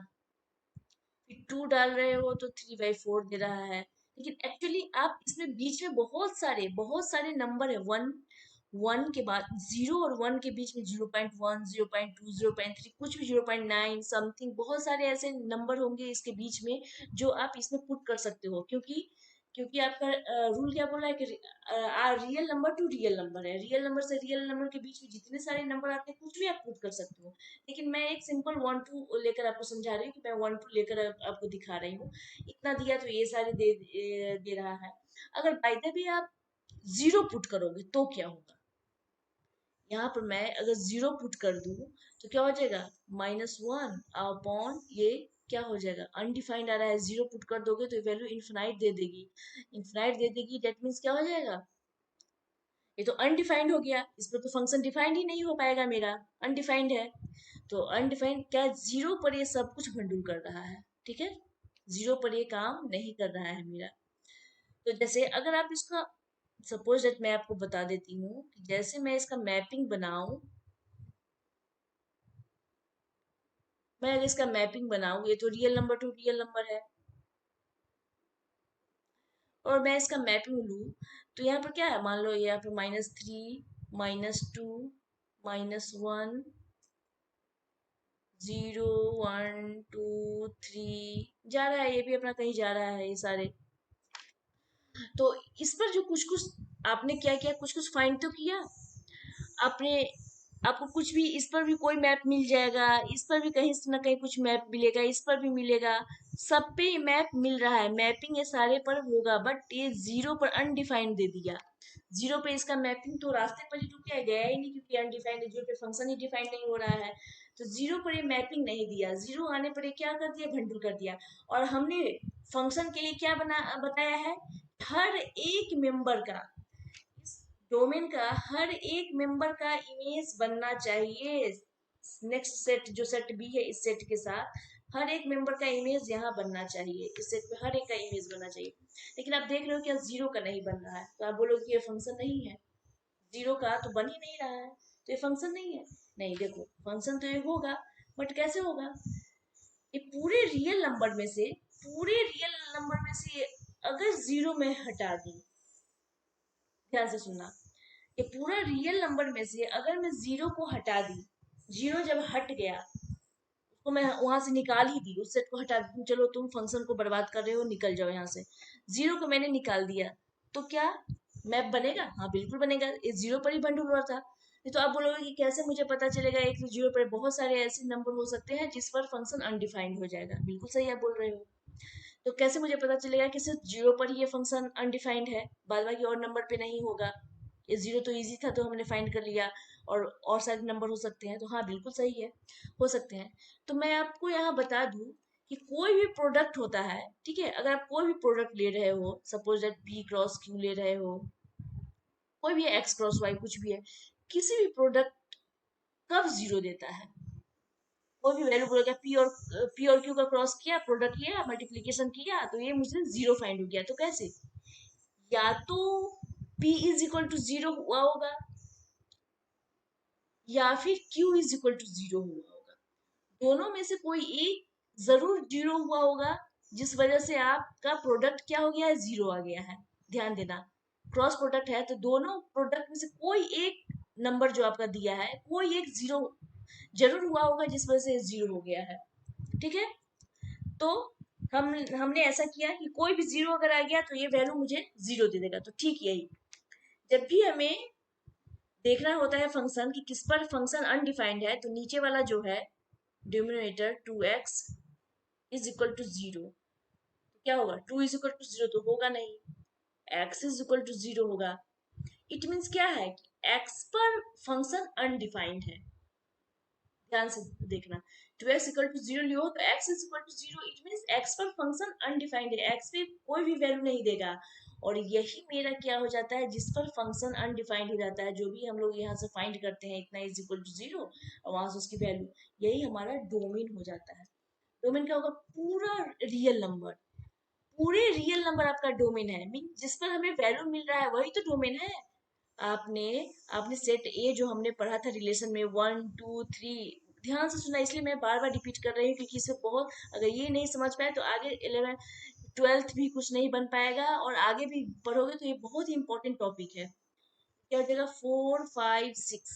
फिर 2 डाल रहे हो तो 3/4 दे रहा है। लेकिन एक्चुअली आप इसमें बीच में बहुत सारे नंबर है, 1 के बाद 0 और 1 के बीच में 0.1, 0.2, 0.3, कुछ भी 0.9 समथिंग, बहुत सारे ऐसे नंबर होंगे इसके बीच में जो आप इसमें पुट कर सकते हो, क्योंकि क्योंकि आपका रूल क्या बोल रहा है कि real number to real number है, रियल नंबर से रियल नंबर के बीच में जितने सारे नंबर आते हैं कुछ भी आप पुट कर सकते हो। लेकिन मैं एक सिंपल 1 2 लेकर आपको समझा रही हूँ, कि मैं 1 2 लेकर आपको दिखा रही हूँ, इतना दिया तो ये सारे दे रहा है। अगर बाय द वे आप 0 पुट करोगे तो क्या होगा, यहाँ पर मैं अगर 0 पुट कर दूं तो क्या हो जाएगा, -1 अपॉन ये क्या हो जाएगा, अनडिफाइंड आ रहा है, 0 पुट कर दोगे तो वैल्यू इन्फिनाइट दे देगी, इन्फिनाइट दे देगी, डेट मीन्स क्या हो जाएगा, ये तो अनडिफाइंड हो गया, इसमें तो फंक्शन डिफाइंड ही नहीं हो पाएगा मेरा, अनडिफाइंड है। तो अनडिफाइंड क्या, 0 पर ये सब कुछ बंडल कर रहा है, ठीक है, 0 पर ये काम नहीं कर रहा है मेरा। तो जैसे अगर आप इसका, सपोज दैट मैं आपको बता देती हूँ कि जैसे मैं इसका मैपिंग बनाऊं, मैं अगर इसका मैपिंग बनाऊं, ये तो real number to real number है, और मैं इसका मैपिंग लूं, तो यहाँ पर क्या है, मान लो यहाँ पर -3, -2, -1, 0 1 2 3 जा रहा है, ये भी अपना कहीं जा रहा है, ये सारे। तो इस पर जो कुछ कुछ आपने क्या किया, कुछ कुछ फाइंड तो किया, आपने आपको कुछ भी इस पर भी कोई मैप मिल जाएगा, इस पर भी कहीं से ना कहीं कुछ मैप मिलेगा, इस पर भी मिलेगा, सब पे मैप मिल रहा है, मैपिंग ये सारे पर होगा, बट ये जीरो पर अनडिफाइंड दे दिया। जीरो पे इसका मैपिंग तो रास्ते पर ही रुक गया ही नहीं, क्योंकि अनडिफाइंड है, जीरो पे फंक्शन ही डिफाइंड नहीं हो रहा है। तो जीरो पर ये मैपिंग नहीं दिया, जीरो आने पर ये क्या कर दिया, भंडूर कर दिया। और हमने फंक्शन के लिए क्या बताया है, हर एक मेंबर का, डोमेन का हर एक मेंबर का इमेज बनना चाहिए। नेक्स्ट सेट जो सेट बी है, इस सेट के साथ हर एक मेंबर का इमेज यहाँ बनना चाहिए, इस सेट में हर एक का इमेज बनना चाहिए। लेकिन आप देख रहे हो कि जीरो का नहीं बन रहा है, तो आप बोलोगे कि ये फंक्शन नहीं है, जीरो का तो बन ही नहीं रहा है, तो ये फंक्शन नहीं है। नहीं, देखो फंक्शन तो ये होगा, बट कैसे होगा, ये पूरे रियल नंबर में से अगर जीरो में हटा दी, ध्यान से सुनना, ये पूरा रियल नंबर में से अगर मैं जीरो को हटा दी, जीरो जब हट गया, उसको मैं वहां से निकाल ही दी, उस सेट को हटा दी, चलो तुम फंक्शन को बर्बाद कर रहे हो, निकल जाओ यहाँ से, जीरो को मैंने निकाल दिया, तो क्या मैप बनेगा? हाँ बिल्कुल बनेगा, ये जीरो पर ही बंद हुआ था। ये तो आप बोलोगे कि कैसे मुझे पता चलेगा, एक तो जीरो पर बहुत सारे ऐसे नंबर हो सकते हैं जिस पर फंक्शन अनडिफाइंड हो जाएगा, बिल्कुल सही आप बोल रहे हो। तो कैसे मुझे पता चलेगा कि सिर्फ जीरो पर ही ये फंक्शन अनडिफाइंड है, बाद बाकी और नंबर पे नहीं होगा? ये जीरो तो इजी था, तो हमने फाइंड कर लिया, और सारे नंबर हो सकते हैं, तो हाँ बिल्कुल सही है, हो सकते हैं। तो मैं आपको यहाँ बता दूं कि कोई भी प्रोडक्ट होता है, ठीक है, अगर आप कोई भी प्रोडक्ट ले रहे हो, suppose that P cross Q ले रहे हो, कोई भी एक्स क्रॉस वाई कुछ भी है, किसी भी प्रोडक्ट कब जीरो देता है, कोई भी वैल्यू बोलेगा, पी और क्यू का क्रॉस किया, प्रोडक्ट किया, मल्टीप्लीकेशन किया, तो ये मुझे जीरो फाइंड हो गया, तो कैसे, या तो p is equal to zero हुआ होगा, या फिर q is equal to zero हुआ होगा, दोनों में से कोई एक जरूर जीरो हुआ होगा, जिस वजह से आपका प्रोडक्ट क्या हो गया है, जीरो आ गया है। ध्यान देना, क्रॉस प्रोडक्ट है तो दोनों प्रोडक्ट में से कोई एक नंबर जो आपका दिया है, कोई एक जीरो जरूर हुआ होगा, जिस वजह से जीरो हो गया है, ठीक है। तो हमने ऐसा किया कि कोई भी जीरो अगर आ गया तो ये वैल्यू मुझे जीरो दे देगा, तो ठीक यही, जब भी हमें देखना होता है फंक्शन कि किस पर फंक्शन अनडिफाइंड है, तो नीचे वाला जो है denominator 2x is equal to zero, क्या होगा, 2 इज इक्वल टू जीरो तो होगा नहीं, x is equal to zero होगा। इट मीन्स क्या है कि x पर फंक्शन अनडिफाइंड है, ध्यान से देखना, 2x इक्वल टू जीरो लियो तो x is equal to zero, it means x पर फंक्शन अनडिफाइंड है, x पे कोई भी वैल्यू नहीं देगा। और यही मेरा क्या हो जाता है, जिस पर फंक्शन अनडिफाइंड हो जाता है, जो भी हम लोग यहाँ से फाइंड करते हैं, इतना इज इक्वल टू जीरो और वहां से उसकी वैल्यू, यही हमारा डोमेन हो जाता है। डोमेन क्या होगा, पूरा रियल नंबर, पूरे रियल नंबर आपका डोमेन है, मीन जिस पर हमें वैल्यू मिल रहा है वही तो डोमेन है। आपने आपने सेट ए जो हमने पढ़ा था रिलेशन में, 1 2 3, ध्यान से सुना, इसलिए मैं बार बार रिपीट कर रही हूँ, क्योंकि इसे बहुत, अगर ये नहीं समझ पाए तो आगे 11 12th भी कुछ नहीं बन पाएगा, और आगे भी पढ़ोगे तो ये बहुत ही इंपॉर्टेंट टॉपिक है। क्या हो जाएगा, 4 5 6।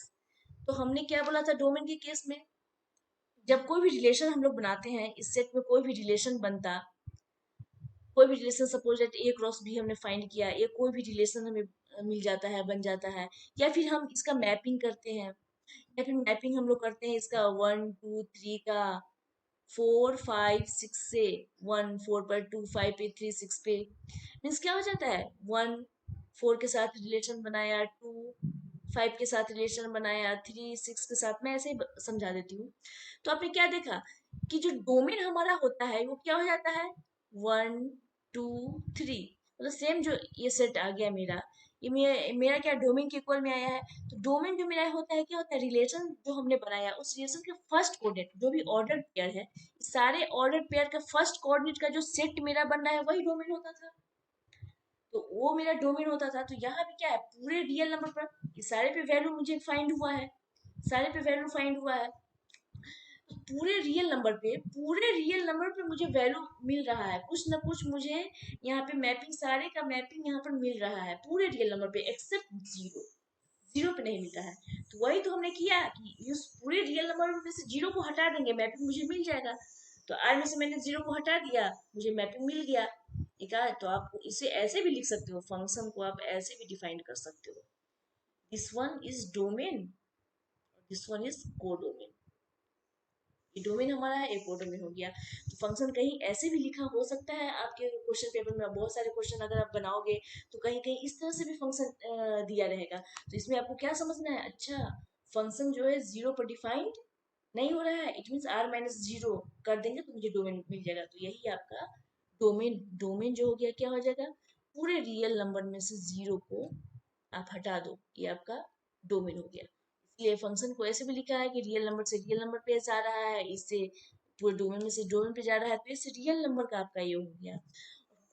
तो हमने क्या बोला था डोमेन के केस में, जब कोई भी रिलेशन हम लोग बनाते हैं, इस सेट में कोई भी रिलेशन बनता, कोई भी relation suppose that A cross B हमने फाइंड किया, ये कोई भी रिलेशन हमें मिल जाता है, बन जाता है, या फिर हम इसका मैपिंग करते हैं, या फिर मैपिंग हम लोग करते हैं इसका 1 2 3 का, 4 5 6 से, 1 4 पर, 2 5 पे, 3 6 पे, मीन्स क्या हो जाता है, 1 4 के साथ रिलेशन बनाया, 2 5 के साथ रिलेशन बनाया, 3 6 के साथ, मैं ऐसे ही समझा देती हूँ। तो आपने क्या देखा कि जो डोमेन हमारा होता है वो क्या हो जाता है, 1 2 3, मतलब सेम जो ये सेट आ गया मेरा, ये मेरा क्या डोमेन के इक्वल में आया है। तो डोमेन जो मेरा होता है, क्या होता है, रिलेशन जो हमने बनाया उस रिलेशन के फर्स्ट कोऑर्डिनेट, जो भी ऑर्डर पेयर है, सारे ऑर्डर पेयर का फर्स्ट कोऑर्डिनेट का जो सेट मेरा बन रहा है वही डोमेन होता था, तो वो मेरा डोमेन होता था। तो यहाँ भी क्या है, पूरे रियल नंबर पर ये सारे पे वैल्यू मुझे फाइंड हुआ है, सारे पे वैल्यू फाइंड हुआ है, तो पूरे रियल नंबर पे मुझे वैल्यू मिल रहा है, कुछ ना कुछ मुझे यहाँ पे मैपिंग, सारे का मैपिंग यहाँ पर मिल रहा है पूरे रियल नंबर पे, एक्सेप्ट जीरो, जीरो पे नहीं मिलता है। तो वही तो हमने किया कि इस पूरे रियल नंबर में से जीरो को हटा देंगे, मैपिंग मुझे मिल जाएगा। तो आर में से मैंने जीरो को हटा दिया, मुझे मैपिंग मिल गया। ठीक है, तो आप इसे ऐसे भी लिख सकते हो, फंक्शन को आप ऐसे भी डिफाइन कर सकते हो, this one is domain, this one is codomain. ये डोमेन हमारा है, एक कोडोमेन हो गया। तो फंक्शन कहीं ऐसे भी लिखा हो सकता है आपके क्वेश्चन पेपर में, बहुत सारे क्वेश्चन अगर आप बनाओगे तो कहीं कहीं इस तरह से भी फंक्शन दिया रहेगा। तो इसमें आपको क्या समझना है, अच्छा फंक्शन जो है जीरो पर डिफाइंड नहीं हो रहा है, it mean R minus zero कर देंगे तो मुझे डोमेन मिल जाएगा। तो यही आपका डोमेन, डोमेन जो हो गया क्या हो जाएगा, पूरे रियल नंबर में से जीरो को आप हटा दो, ये आपका डोमेन हो गया। इसलिए फंक्शन को ऐसे भी लिखा है कि रियल नंबर से रियल नंबर पे जा रहा है, इससे पूरे डोमेन में से डोमेन पे जा रहा है, तो इससे रियल नंबर का आपका ये हो गया।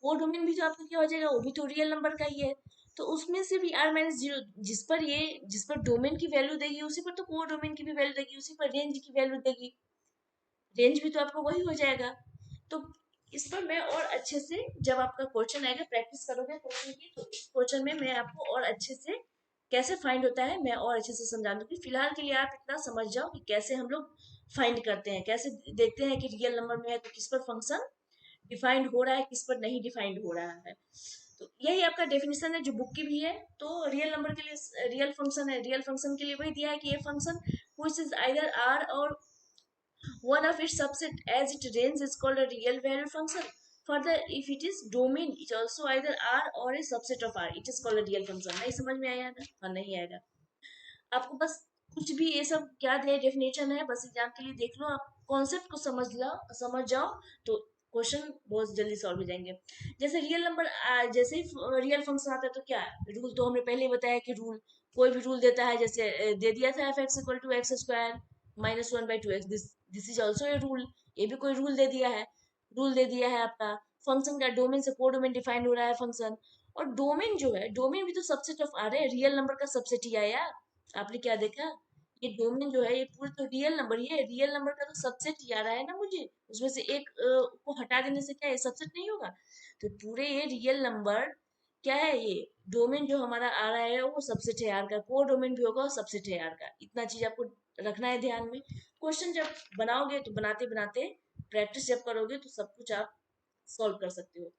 को डोमेन भी तो आपका क्या हो जाएगा, वो भी तो रियल नंबर का ही है। तो उसमें से भी आर माइनस जीरो, जिस पर डोमेन की वैल्यू देगी उसी पर तो को डोमेन की भी वैल्यू देगी, उसी पर रेंज की वैल्यू देगी, रेंज भी तो आपका वही हो जाएगा। तो इस पर मैं और अच्छे से, जब आपका क्वेश्चन आएगा प्रैक्टिस करोगे क्वेश्चन की, तो इस क्वेश्चन में मैं आपको और अच्छे से कैसे फाइंड होता है मैं और अच्छे से समझा दूंगी। फिलहाल के लिए आप इतना समझ जाओ कि कैसे हम लोग फाइंड करते हैं, कैसे देखते हैं कि रियल नंबर में है तो किस पर फंक्शन डिफाइंड हो रहा है, किस पर नहीं डिफाइंड हो रहा है। तो यही आपका डेफिनेशन है जो बुक की भी है। तो रियल नंबर के लिए रियल फंक्शन है, रियल फंक्शन के लिए वही दिया है कि ये function which is either R और one of its subset as it range is called a real value function. Further, if it is domain, it also either R or a subset of R. It is called a real function. नहीं समझ में आया ना? हाँ नहीं आएगा। आपको बस कुछ भी ये सब क्या दिया डेफिनेशन है, बस एग्जाम के लिए देख लो, आप कॉन्सेप्ट को समझ जाओ तो क्वेश्चन बहुत जल्दी सॉल्व हो जाएंगे। जैसे रियल नंबर, जैसे ही रियल फंक्शन आता है तो क्या रूल, तो हमने पहले ही बताया कि रूल, कोई भी रूल देता है, जैसे दे दिया था f x equal to x square minus one by two x, this is also a rule, ये भी कोई रूल दे दिया है, रूल दे दिया है आपका। फंक्शन का डोमेन से को डोमेन डिफाइन हो रहा है फंक्शन, और डोमेन जो है, डोमेन भी तो सबसेट ऑफ आ रहे हैं, रियल नंबर का सबसेट ही आया। आपने क्या देखा, ये डोमेन जो है ये पूरे तो रियल नंबर ही है, रियल नंबर का तो सबसेट ही आ रहा है ना मुझे, उसमें से एक को हटा देने से क्या ये सबसेट नहीं होगा। तो पूरे ये रियल नंबर क्या है, ये डोमेन जो हमारा आ रहा है वो सबसेट है आर का, को डोमेन भी होगा और सबसेट है आर का, इतना चीज आपको रखना है ध्यान में। क्वेश्चन जब बनाओगे तो बनाते बनाते प्रैक्टिस जब करोगे तो सब कुछ आप सॉल्व कर सकते हो।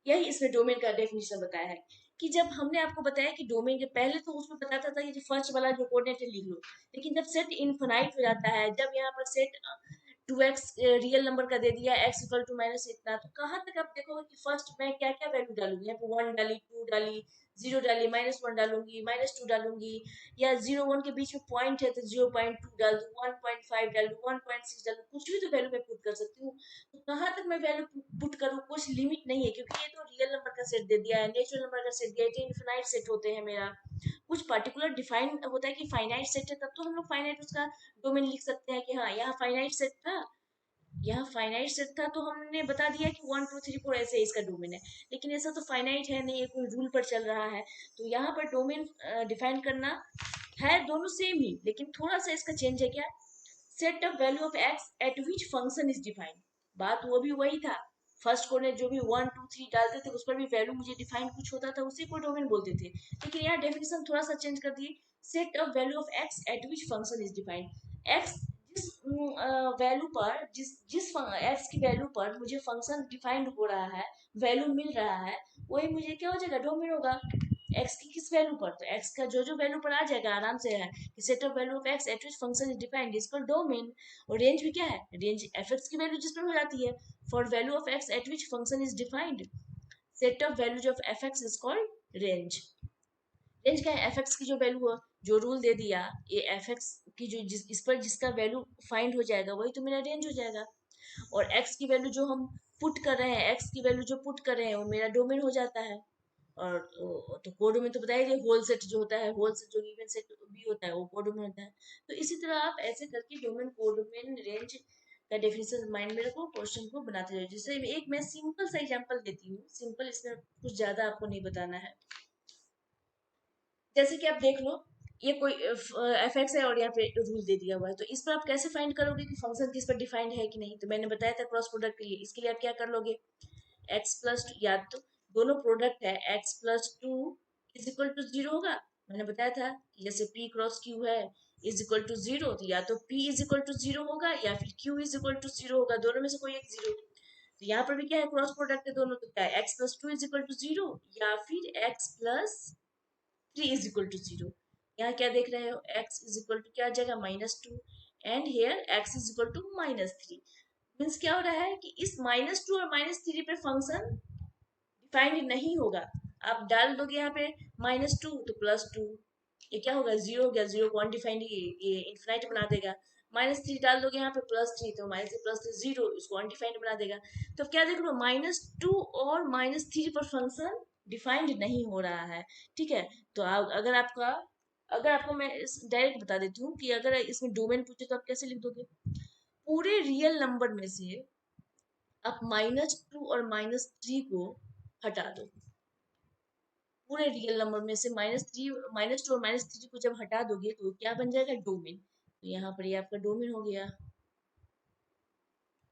यही इसमें डोमेन का डेफिनेशन बताया है कि जब हमने आपको बताया कि डोमेन के पहले तो उसमें बताता था कि फर्स्ट वाला जो कोऑर्डिनेट है लिख लो, लेकिन जब सेट इनफाइनाइट हो जाता है, जब यहाँ पर set to x real number का दे दिया, एक्स इक्वल टू माइनस इतना, तो कहाँ तक आप देखोगे कि फर्स्ट मैं क्या क्या वैल्यू डालूंगी, यहाँ पे वन डाली, टू डाली, जीरो डाली, माइनस वन डालूंगी, माइनस टू डालूंगी, या जीरो वन के बीच में पॉइंट है तो जीरो पॉइंट टू डाल दू, वन पॉइंट फाइव डाल दू, वन पॉइंट सिक्स डाल दू, कुछ भी तो वैल्यू मैं पुट कर सकती हूँ। तो कहाँ तक मैं वैल्यू पुट करूँ, कुछ लिमिट नहीं है, क्योंकि ये तो रियल नंबर का सेट दे दिया है, नेचुरल नंबर का सेट दिया है, इनफिनाइट सेट होते हैं मेरा, कुछ पर्टिकुलर डिफाइन होता है कि फाइनाइट सेट है, तब तो हम लोग फाइनाइट उसका डोमेन लिख सकते हैं कि हाँ यहाँ फाइनाइट सेट था, यहाँ फाइनाइट सेट था तो हमने बता दिया कि वन टू थ्री फोर ऐसे इसका डोमेन है। लेकिन ऐसा तो फाइनाइट है नहीं, ये कोई रूल पर चल रहा है। तो यहाँ पर डोमेन डिफाइन करना है, दोनों सेम ही, लेकिन थोड़ा सा इसका चेंज है क्या, set of value of x eight which function is defined, बात वो भी वही था। फर्स्ट कोऑर्डिनेट जो भी वन टू थ्री डालते थे उस पर भी वैल्यू मुझे डिफाइन कुछ होता था, उसी को डोमेन बोलते थे। लेकिन यहाँ डेफिनेशन थोड़ा सा चेंज कर दिए, set of value of x eight which function is defined. X जिस वैल्यू पर, जिस जिस एक्स की वैल्यू पर मुझे फंक्शन डिफाइंड हो रहा है, वैल्यू मिल रहा है, वही मुझे क्या हो जाएगा, डोमेन होगा। एक्स की किस वैल्यू पर, तो एक्स का जो वैल्यू पर आ जाएगा आराम से है कि set of value of x eight which function is defined is called domain. और रेंज भी क्या है, रेंज एफ एक्स की वैल्यू जिस पर हो जाती है, for value of x eight which function is defined, set of values of F x is called range. Range क्या है, एफ एक्स की जो वैल्यू हो, जो रूल दे दिया, ये एफ एक्स की जो इस पर जिसका वैल्यू फाइंड हो जाएगा वही तो मेरा रेंज हो जाएगा। और एक्स की वैल्यू जो हम पुट कर रहे हैं, एक्स की वैल्यू जो पुट कर रहे हैं वो मेरा डोमेन हो जाता है। और तो कोड में तो बताइए होल सेट जो होता है, होल सेट जो इवन सेट भी होता है वो कोड में होता है। तो इसी तरह आप ऐसे करके डोमेन, कोड में, रेंज का डेफिनेशन माइंड में रखो, क्वेश्चन को बनाते जाओ। जैसे एक मैं सिंपल सा एग्जांपल देती हूँ, सिंपल, इसमें कुछ ज्यादा आपको नहीं बताना है। जैसे कि आप देख लो, ये कोई एफ एक्स है और यहाँ पे रूल दे दिया हुआ है, तो इस पर आप कैसे फाइंड करोगे कि फंक्शन किस पर डिफाइंड है कि नहीं। तो मैंने बताया था क्रॉस प्रोडक्ट के लिए, इसके लिए आप क्या कर लोगे, एक्स प्लस टू, या तो दोनों प्रोडक्ट है x plus two is equal to zero होगा। मैंने बताया था जैसे पी क्रॉस क्यू है इज इक्वल टू जीरो, तो या तो p is equal to zero होगा या फिर q is equal to zero होगा, दोनों में से कोई एक जीरो। तो यहाँ पर भी क्या है, क्रॉस प्रोडक्ट है दोनों, तो क्या है, x plus two is equal to zero या फिर x plus 3 is equal to 0। यहाँ क्या देख रहे हो, x इज इक्वल टू क्या आ जाएगा -2 and here x is equal to -3। मीन्स क्या हो रहा है कि इस -2 और -3 पे फंक्शन डिफाइंड नहीं होगा। आप डाल दोगे यहाँ पे -2 तो +2, ये क्या होगा, 0 हो गया, 0 को अनडिफाइंड ये इन्फिनाइट बना देगा। -3 डाल दोगे यहाँ पे +3 तो -3 0, इसको अनडिफाइंड बना देगा। तो क्या देख लो, -2 और -3 पर फंक्शन डिफाइंड नहीं हो रहा है। ठीक है, तो अगर आपको मैं डायरेक्ट बता देती हूँ कि अगर इसमें डोमेन पूछे तो आप कैसे लिख दोगे, पूरे रियल नंबर में से आप -2 और -3 को हटा दो। पूरे रियल नंबर में से -2 और -3 को जब हटा दोगे तो क्या बन जाएगा, डोमेन। तो यहाँ पर ये आपका डोमेन हो गया।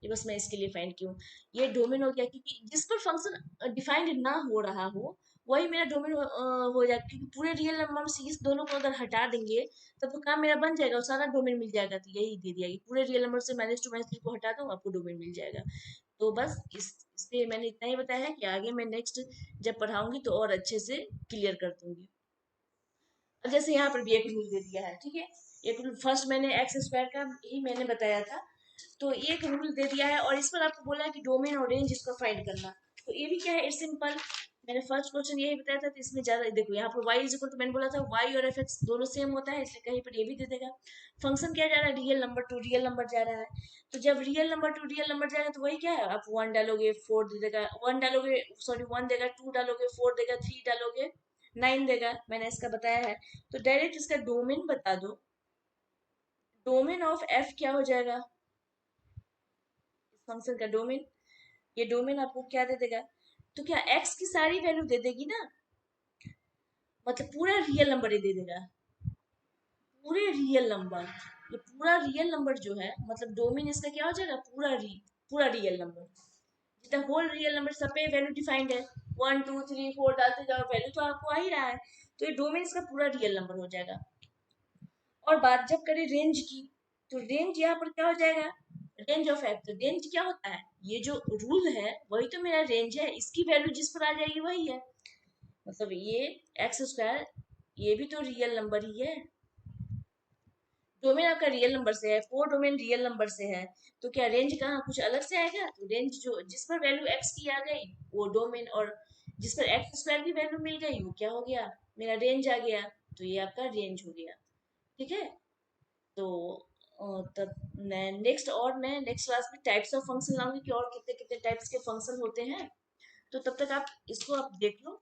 ये बस मैं इसके लिए फाइंड की हूँ, ये डोमेन हो गया, क्योंकि जिस पर फंक्शन डिफाइंड ना हो रहा हो वही मेरा डोमेन हो जाएगा। क्योंकि पूरे रियल नंबर से इस दोनों को अगर हटा देंगे तब तो काम मेरा बन जाएगा और सारा डोमेन मिल जाएगा। तो यही दे दिया कि पूरे रियल नंबर से -2 -3 को हटा दो, आपको डोमेन मिल जाएगा। तो बस इससे मैंने इतना ही बताया है कि आगे मैं नेक्स्ट जब पढ़ाऊंगी तो और अच्छे से क्लियर कर दूंगी। अब जैसे यहाँ पर भी एक रूल दे दिया है, ठीक है, एक रूल फर्स्ट मैंने एक्स स्क्वायर का ही मैंने बताया था, तो एक रूल दे दिया है और इस पर आपको बोला है कि डोमेन और रेंज इसको फाइंड करना। तो ये भी क्या है, इट्स सिंपल। मैंने फर्स्ट क्वेश्चन यही बताया था, तो इसमें ज्यादा देखो, यहाँ पर y इज इक्वल टू, मैंने बोला था y और fx दोनों सेम होता है, इसलिए कहीं पर ये भी दे देगा। फंक्शन क्या जा रहा है, real number to real number जा रहा है। तो जब real number to real number जाएगा तो वही क्या है, आप 1 डालोगे 4 दे देगा, 1 डालोगे सॉरी 1 देगा, 2 डालोगे 4 देगा, 3 डालोगे 9 देगा। मैंने इसका बताया है। तो डायरेक्ट इसका डोमेन बता दो, डोमेन ऑफ f क्या हो जाएगा, इस फंक्शन का डोमेन। ये डोमेन आपको क्या दे देगा, तो क्या x की सारी वैल्यू दे देगी ना, मतलब पूरा रियल नंबर ही दे देगा, पूरे रियल नंबर। ये पूरा रियल नंबर जो है, मतलब डोमेन इसका क्या हो जाएगा, पूरा रियल नंबर, जितना होल रियल नंबर सब पे वैल्यू डिफाइंड है, 1 2 3 4 डालते जाओ, वैल्यू तो आपको आ ही रहा है। तो ये डोमेन इसका पूरा रियल नंबर हो जाएगा। और बात जब करें रेंज की, तो रेंज यहाँ पर क्या हो जाएगा, रेंज ऑफ एफ। तो रेंज क्या होता है, ये जो रूल है वही तो मेरा रेंज है, इसकी वैल्यू जिस पर आ जाएगी वही है। मतलब ये एक्स स्क्वायर, ये भी तो रियल नंबर ही है, डोमेन आपका रियल नंबर से है, फोर डोमेन रियल नंबर से है। तो क्या रेंज कहाँ कुछ अलग से आएगा, तो रेंज जो जिस पर वैल्यू एक्स की आ गई वो डोमेन, और जिस पर एक्स स्क्वायर की वैल्यू मिल गई वो क्या हो गया, मेरा रेंज आ गया। तो ये आपका रेंज हो गया। ठीक है, तो तब मैं नेक्स्ट क्लास में टाइप्स ऑफ फंक्शन लाऊंगी कि और कितने कितने टाइप्स के फंक्शन होते हैं। तो तब तक आप इसको आप देख लो।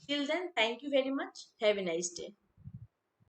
Till then, thank you very much, have a nice day.